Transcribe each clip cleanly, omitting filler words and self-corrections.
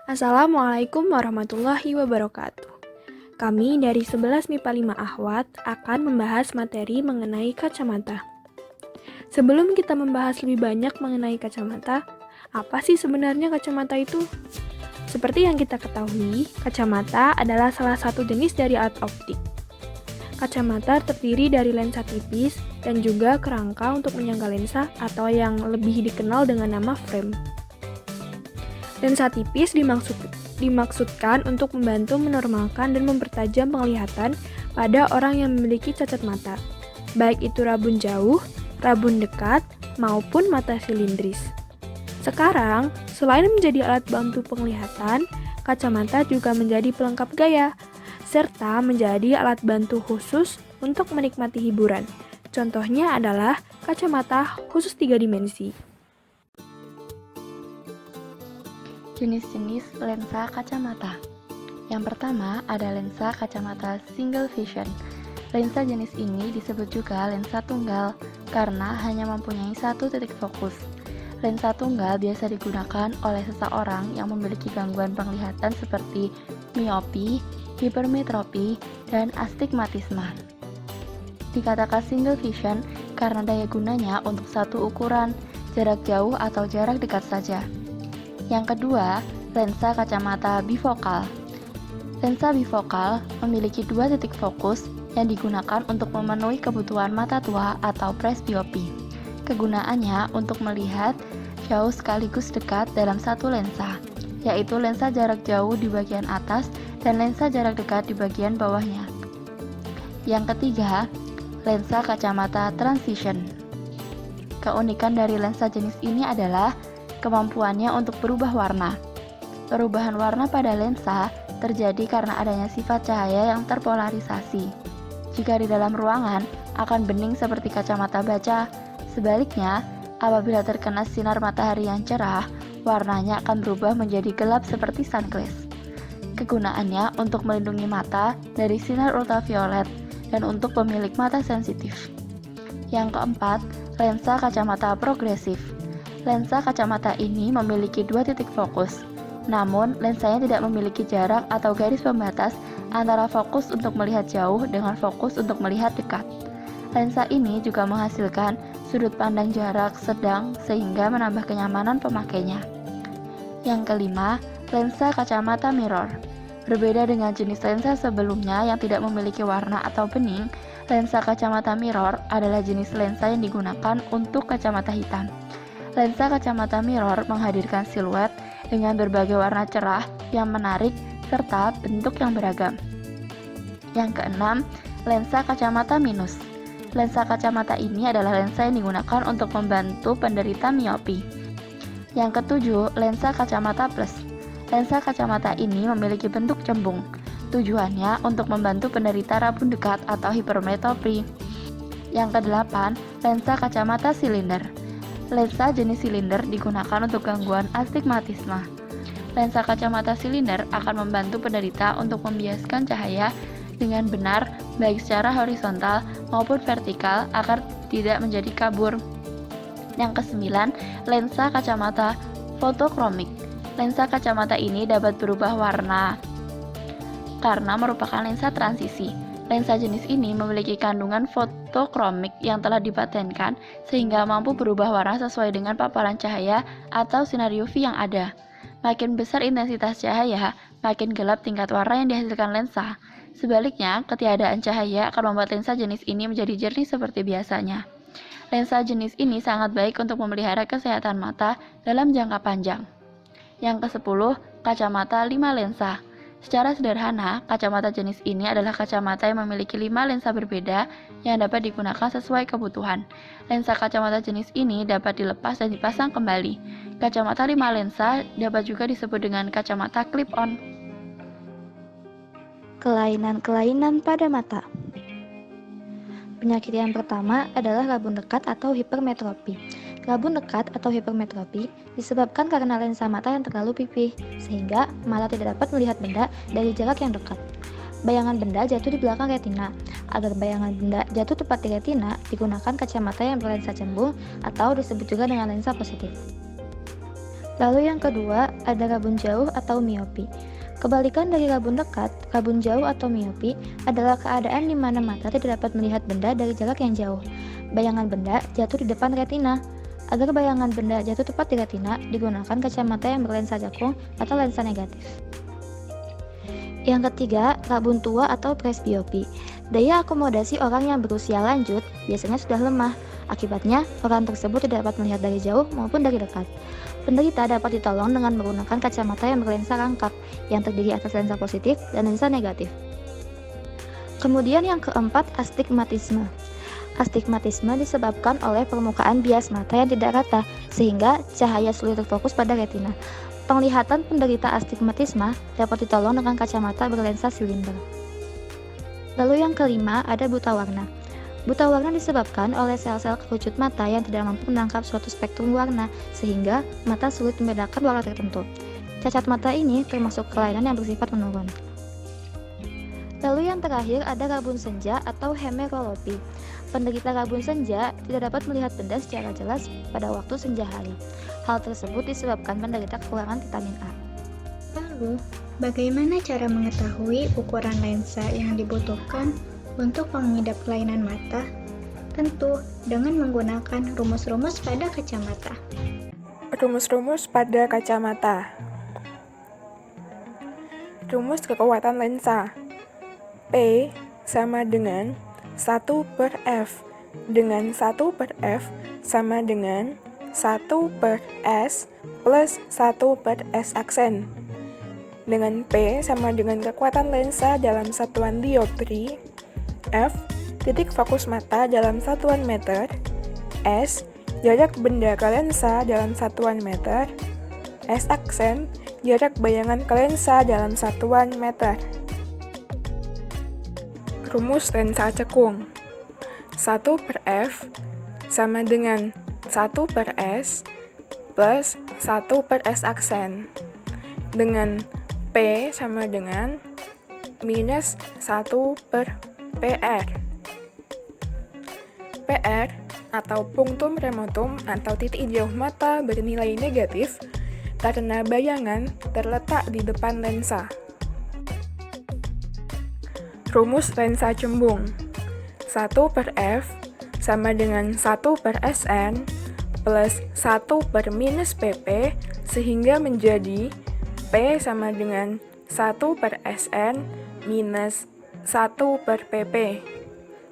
Assalamualaikum warahmatullahi wabarakatuh. Kami dari 11 MIPA 5 Ahwat akan membahas materi mengenai kacamata. Sebelum kita membahas lebih banyak mengenai kacamata, apa sih sebenarnya kacamata itu? Seperti yang kita ketahui, kacamata adalah salah satu jenis dari alat optik. Kacamata terdiri dari lensa tipis dan juga kerangka untuk menyangga lensa atau yang lebih dikenal dengan nama frame. Lensa tipis dimaksudkan untuk membantu menormalkan dan mempertajam penglihatan pada orang yang memiliki cacat mata, baik itu rabun jauh, rabun dekat, maupun mata silindris. Sekarang, selain menjadi alat bantu penglihatan, kacamata juga menjadi pelengkap gaya, serta menjadi alat bantu khusus untuk menikmati hiburan. Contohnya adalah kacamata khusus 3 dimensi. Jenis-jenis lensa kacamata. Yang pertama ada lensa kacamata single vision. Lensa jenis ini disebut juga lensa tunggal karena hanya mempunyai satu titik fokus. Lensa tunggal biasa digunakan oleh seseorang yang memiliki gangguan penglihatan seperti miopi, hipermetropi, dan astigmatisme. Dikatakan single vision karena daya gunanya untuk satu ukuran, jarak jauh atau jarak dekat saja. Yang kedua, lensa kacamata bifokal. Lensa bifokal memiliki dua titik fokus yang digunakan untuk memenuhi kebutuhan mata tua atau presbiopi. Kegunaannya untuk melihat jauh sekaligus dekat dalam satu lensa, yaitu lensa jarak jauh di bagian atas dan lensa jarak dekat di bagian bawahnya. Yang ketiga, lensa kacamata transition. Keunikan dari lensa jenis ini adalah kemampuannya untuk berubah warna. Perubahan warna pada lensa terjadi karena adanya sifat cahaya yang terpolarisasi. Jika di dalam ruangan akan bening seperti kacamata baca, sebaliknya apabila terkena sinar matahari yang cerah, warnanya akan berubah menjadi gelap seperti sunglass. Kegunaannya untuk melindungi mata dari sinar ultraviolet dan untuk pemilik mata sensitif. Yang keempat, lensa kacamata progresif. Lensa kacamata ini memiliki dua titik fokus, namun lensanya tidak memiliki jarak atau garis pembatas antara fokus untuk melihat jauh dengan fokus untuk melihat dekat. Lensa ini juga menghasilkan sudut pandang jarak sedang sehingga menambah kenyamanan pemakainya. Yang kelima, lensa kacamata mirror. Berbeda dengan jenis lensa sebelumnya yang tidak memiliki warna atau bening, lensa kacamata mirror adalah jenis lensa yang digunakan untuk kacamata hitam. Lensa kacamata mirror menghadirkan siluet dengan berbagai warna cerah yang menarik serta bentuk yang beragam. Yang keenam, lensa kacamata minus. Lensa kacamata ini adalah lensa yang digunakan untuk membantu penderita miopi. Yang ketujuh, lensa kacamata plus. Lensa kacamata ini memiliki bentuk cembung. Tujuannya untuk membantu penderita rabun dekat atau hipermetropi. Yang kedelapan, lensa kacamata silinder. Lensa jenis silinder digunakan untuk gangguan astigmatisme. Lensa kacamata silinder akan membantu penderita untuk membiaskan cahaya dengan benar baik secara horizontal maupun vertikal agar tidak menjadi kabur. Yang kesembilan, lensa kacamata fotokromik. Lensa kacamata ini dapat berubah warna karena merupakan lensa transisi. Lensa jenis ini memiliki kandungan fotokromik yang telah dipatenkan sehingga mampu berubah warna sesuai dengan paparan cahaya atau sinar UV yang ada. Makin besar intensitas cahaya, makin gelap tingkat warna yang dihasilkan lensa. Sebaliknya, ketiadaan cahaya akan membuat lensa jenis ini menjadi jernih seperti biasanya. Lensa jenis ini sangat baik untuk memelihara kesehatan mata dalam jangka panjang. Yang ke-10, kacamata 5 lensa. Secara sederhana, kacamata jenis ini adalah kacamata yang memiliki 5 lensa berbeda yang dapat digunakan sesuai kebutuhan. Lensa kacamata jenis ini dapat dilepas dan dipasang kembali. Kacamata 5 lensa dapat juga disebut dengan kacamata clip-on. Kelainan-kelainan pada mata. Penyakit yang pertama adalah rabun dekat atau hipermetropi. Rabun dekat atau hipermetropi disebabkan karena lensa mata yang terlalu pipih, sehingga mata tidak dapat melihat benda dari jarak yang dekat. Bayangan benda jatuh di belakang retina. Agar bayangan benda jatuh tepat di retina, digunakan kacamata yang berlensa cembung atau disebut juga dengan lensa positif. Lalu yang kedua, ada rabun jauh atau miopi. Kebalikan dari rabun dekat, rabun jauh atau miopi adalah keadaan di mana mata tidak dapat melihat benda dari jarak yang jauh. Bayangan benda jatuh di depan retina. Agar bayangan benda jatuh tepat di retina, digunakan kacamata yang berlensa jakung atau lensa negatif. Yang ketiga, rabun tua atau presbiopi. Daya akomodasi orang yang berusia lanjut biasanya sudah lemah. Akibatnya, orang tersebut tidak dapat melihat dari jauh maupun dari dekat. Penderita dapat ditolong dengan menggunakan kacamata yang berlensa rangkap, yang terdiri atas lensa positif dan lensa negatif. Kemudian yang keempat, astigmatisme. Astigmatisme disebabkan oleh permukaan bias mata yang tidak rata, sehingga cahaya sulit terfokus pada retina. Penglihatan penderita astigmatisme dapat ditolong dengan kacamata berlensa silinder. Lalu yang kelima, ada buta warna. Buta warna disebabkan oleh sel-sel kerucut mata yang tidak mampu menangkap suatu spektrum warna, sehingga mata sulit membedakan warna tertentu. Cacat mata ini termasuk kelainan yang bersifat menurun. Lalu yang terakhir ada rabun senja atau hemerolopi. Penderita rabun senja tidak dapat melihat benda secara jelas pada waktu senja hari. Hal tersebut disebabkan penderita kekurangan vitamin A. Lalu, bagaimana cara mengetahui ukuran lensa yang dibutuhkan untuk mengidap kelainan mata? Tentu dengan menggunakan rumus-rumus pada kacamata. Rumus-rumus pada kacamata. Rumus kekuatan lensa. P sama dengan 1/F, dengan 1/F sama dengan 1/S plus 1/S aksen. Dengan P sama dengan kekuatan lensa dalam satuan dioptri, F, titik fokus mata dalam satuan meter, S, jarak benda ke lensa dalam satuan meter, S aksen, jarak bayangan ke lensa dalam satuan meter. Rumus lensa cekung. 1/F sama dengan 1/S plus 1/S aksen. Dengan P sama dengan minus 1/PR. PR atau punktum remotum atau titik jauh mata bernilai negatif karena bayangan terletak di depan lensa. Rumus lensa cembung. 1/F sama dengan 1/Sn plus 1/-PP sehingga menjadi P sama dengan 1/Sn minus 1/PP.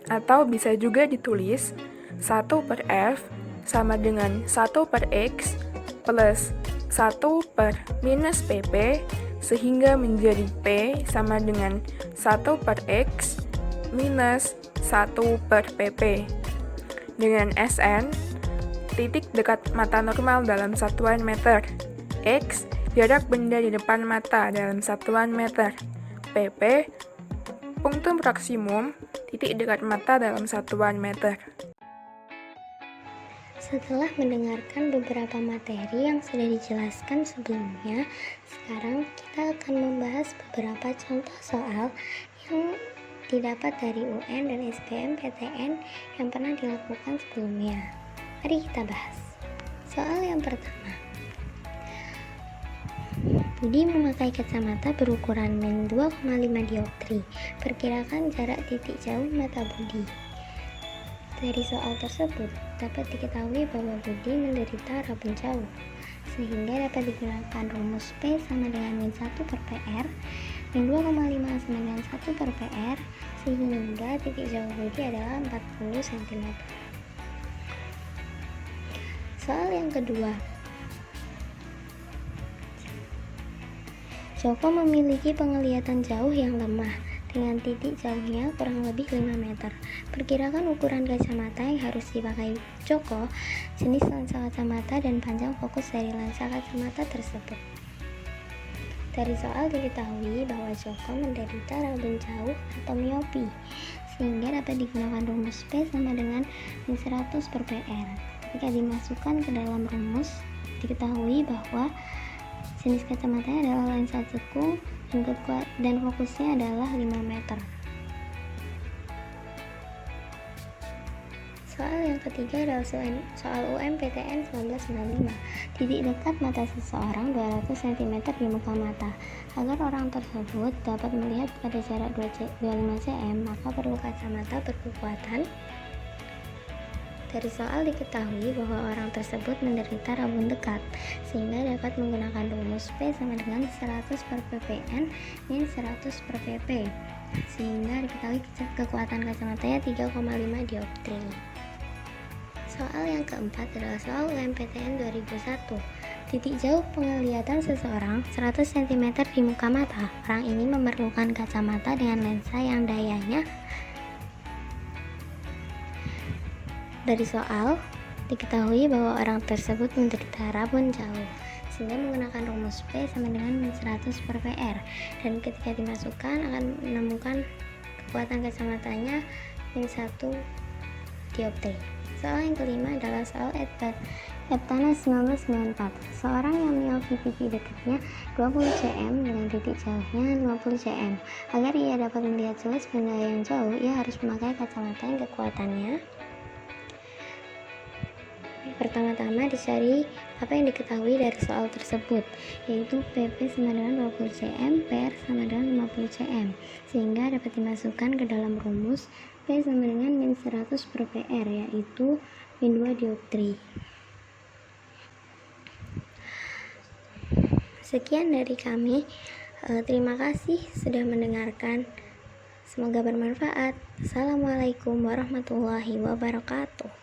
Atau bisa juga ditulis 1/F sama dengan 1/X plus 1/-PP sehingga menjadi P sama dengan 1/X minus 1/PP. Dengan Sn, titik dekat mata normal dalam satuan meter. X, jarak benda di depan mata dalam satuan meter. PP, punktum maksimum, titik dekat mata dalam satuan meter. Setelah mendengarkan beberapa materi yang sudah dijelaskan sebelumnya, sekarang kita akan membahas beberapa contoh soal yang didapat dari UN dan SBMPTN yang pernah dilakukan sebelumnya. Mari kita bahas. Soal yang pertama. Budi memakai kacamata berukuran min 2,5 dioptri. Perkirakan jarak titik jauh mata Budi. Dari soal tersebut, dapat diketahui bahwa Budi menderita rabun jauh, sehingga dapat digunakan rumus P sama dengan min 1/PR, min 2,5 sama dengan 1/PR, sehingga titik jauh Budi adalah 40 cm. Soal yang kedua. Joko memiliki penglihatan jauh yang lemah, dengan titik jauhnya kurang lebih 5 meter. Perkirakan ukuran kacamata yang harus dipakai Joko, jenis lensa kacamata, dan panjang fokus dari lensa kacamata tersebut. Dari soal diketahui bahwa Joko menderita rabun jauh atau miopi, sehingga dapat digunakan rumus P sama dengan min 100/PR. Ketika dimasukkan ke dalam rumus, diketahui bahwa jenis kacamatanya adalah lensa cekung dan fokusnya adalah 5 meter. Soal yang ketiga adalah soal UMPTN 1995. Titik dekat mata seseorang 200 cm di muka mata. Agar orang tersebut dapat melihat pada jarak 25 cm, maka perlu kacamata berkekuatan. Dari soal diketahui bahwa orang tersebut menderita rabun dekat, sehingga dapat menggunakan rumus P sama dengan 100 per ppn min 100 per pp, sehingga diketahui kekuatan kacamatanya 3,5 dioptri. Soal yang keempat adalah soal UMPTN 2001. Titik jauh penglihatan seseorang 100 cm di muka mata. Orang ini memerlukan kacamata dengan lensa yang dayanya. Dari soal diketahui bahwa orang tersebut menderita rabun jauh, sehingga menggunakan rumus P sama dengan 100 per PR, dan ketika dimasukkan akan menemukan kekuatan kacamatanya min 1 dioptri. Soal yang kelima adalah soal Eptanas 1994. Seorang yang memiliki pipi dekatnya 20 cm dengan titik jauhnya 50 cm. Agar ia dapat melihat jelas benda yang jauh, ia harus memakai kacamata yang kekuatannya. Pertama-tama dicari apa yang diketahui dari soal tersebut, yaitu PP sama dengan 20 cm, PR sama dengan 50 cm, sehingga dapat dimasukkan ke dalam rumus P sama dengan min 100 per PR, yaitu min 2 dioptri. Sekian dari kami, terima kasih sudah mendengarkan, semoga bermanfaat. Assalamualaikum warahmatullahi wabarakatuh.